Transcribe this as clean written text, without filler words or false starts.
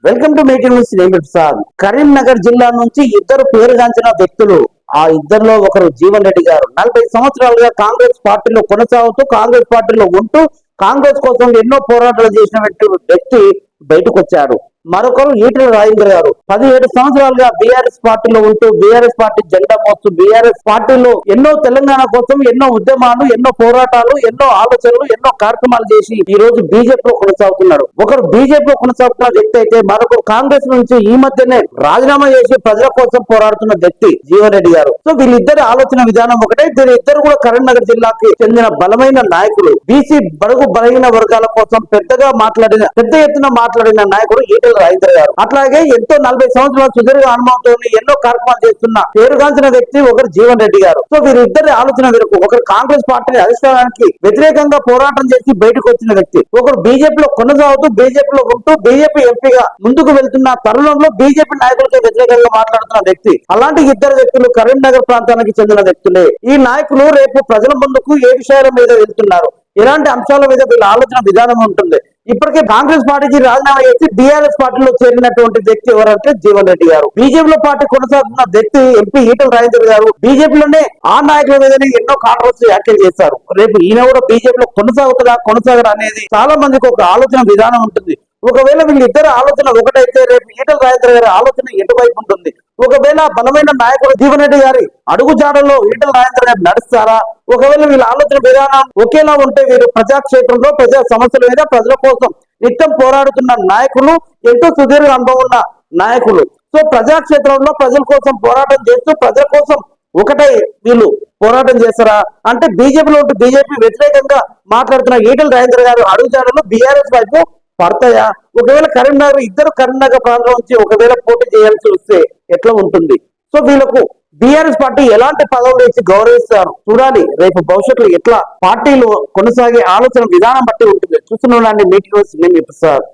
Welcome to making news. నేను ప్రసాద్. కరీంనగర్ జిల్లా నుంచి ఇద్దరు పేరుగాంచిన వ్యక్తులు. ఆ ఇద్దరిలో ఒకరు జీవన్ రెడ్డి గారు 40 సంవత్సరాలుగా కాంగ్రెస్ పార్టీలో కొనసాగుతూ కాంగ్రెస్ పార్టీలో ఉంటూ కాంగ్రెస్ కోసం ఎన్నో పోరాటాలు చేసిన వ్యక్తి బయటకు వచ్చారు. మరొకరు ఈటెల రాజేందర్ గారు 17 సంవత్సరాలుగా బీఆర్ఎస్ పార్టీలో ఉంటూ బీఆర్ఎస్ పార్టీ జెండా మోస్తూ బీఆర్ఎస్ పార్టీలో ఎన్నో తెలంగాణ కోసం ఎన్నో ఉద్యమాలు, ఎన్నో పోరాటాలు, ఎన్నో ఆలోచనలు, ఎన్నో కార్యక్రమాలు చేసి ఈ రోజు బీజేపీలో కొనసాగుతున్నారు. ఒకరు బీజేపీలో కొనసాగుతున్న వ్యక్తి అయితే మరొకరు కాంగ్రెస్ నుంచి ఈ మధ్యనే రాజీనామా చేసి ప్రజల కోసం పోరాడుతున్న వ్యక్తి జీవన్ రెడ్డి గారు. సో వీళ్ళిద్దరి ఆలోచన విధానం ఒకటే. వీళ్ళిద్దరు కూడా కరీంనగర్ జిల్లాకి చెందిన బలమైన నాయకులు. బీసీ బడుగు బలహీన వర్గాల కోసం పెద్ద ఎత్తున మాట్లాడిన నాయకుడు ఈటెల రాజేందర్ గారు. అట్లాగే ఎంతో 40 సంవత్సరాల సుదీర్ఘ అనుభవంతో ఎన్నో కార్యక్రమాలు చేస్తున్న పేరుగాంచిన వ్యక్తి ఒకరు జీవన్ రెడ్డి గారు. సో వీరిద్దరి ఆలోచన వేరకు. ఒకరు కాంగ్రెస్ పార్టీ అధిష్టానానికి వ్యతిరేకంగా పోరాటం చేసి బయటకు వచ్చిన వ్యక్తి, ఒకరు బీజేపీలో కొనసాగుతూ బీజేపీలో ఉంటూ బీజేపీ ఎంపీగా ముందుకు వెళ్తున్న తరుణంలో బీజేపీ నాయకులకి వ్యతిరేకంగా మాట్లాడుతున్న వ్యక్తి. అలాంటి ఇద్దరు వ్యక్తులు కరీంనగర్ ప్రాంతానికి చెందిన వ్యక్తులే. ఈ నాయకులు రేపు ప్రజల ముందుకు ఏ విషయాల మీద వెళ్తున్నారు, ఎలాంటి అంశాల మీద వీళ్ళ ఆలోచన విధానం ఉంటుంది. ఇప్పటికే కాంగ్రెస్ పార్టీకి రాజీనామా చేసి బీఆర్ఎస్ పార్టీలో చేరినటువంటి వ్యక్తి ఎవరంటే జీవన్ రెడ్డి గారు. బీజేపీలో పార్టీ కొనసాగుతున్న వ్యక్తి ఎంపీ ఈటెల రాజేందర్ గారు బీజేపీలోనే ఆ నాయకుల మీదనే ఎన్నో కాంట్రవర్సీ వ్యాఖ్యలు చేశారు. రేపు ఈయన కూడా బీజేపీలో కొనసాగరా అనేది చాలా మందికి ఒక ఆలోచన విధానం ఉంటుంది. ఒకవేళ వీళ్ళిద్దరు ఆలోచన ఒకటైతే రేపు ఈటెల రాజేందర్ గారి ఆలోచన ఎటువైపు ఉంటుంది? ఒకవేళ బలమైన నాయకుడు జీవన్ రెడ్డి గారి అడుగు జాడలో ఈటెల రాజేందర్ గారు నడుస్తారా? ఒకవేళ వీళ్ళ ఆలోచన విధానం ఒకేలా ఉంటే వీరు ప్రజాక్షేత్రంలో ప్రజా సమస్యల మీద ప్రజల కోసం నిత్యం పోరాడుతున్న నాయకులు, ఎంతో సుదీర్ఘ అనుభవం ఉన్న నాయకులు. సో ప్రజాక్షేత్రంలో ప్రజల కోసం పోరాటం చేస్తూ ప్రజల కోసం ఒకటై వీళ్ళు పోరాటం చేస్తారా అంటే బీజేపీలో ఉంటూ బీజేపీ వ్యతిరేకంగా మాట్లాడుతున్న ఈటెల రాజేందర్ గారు అడుగు జాడలో బీఆర్ఎస్ వైపు పడతాయా? ఒకవేళ ఇద్దరు కరీంనగర్ ప్రాంతం నుంచి ఒకవేళ పోటీ చేయాల్సి వస్తే ఎట్లా ఉంటుంది? సో వీళ్ళకు బీఆర్ఎస్ పార్టీ ఎలాంటి పదవులు ఇచ్చి గౌరవిస్తారు చూడాలి. రేపు భవిష్యత్తులో ఎట్లా పార్టీలు కొనసాగే ఆలోచన విధానం బట్టి ఉంటుంది. చూస్తున్నానండి మీటింగ్. నేను ప్రసాద్.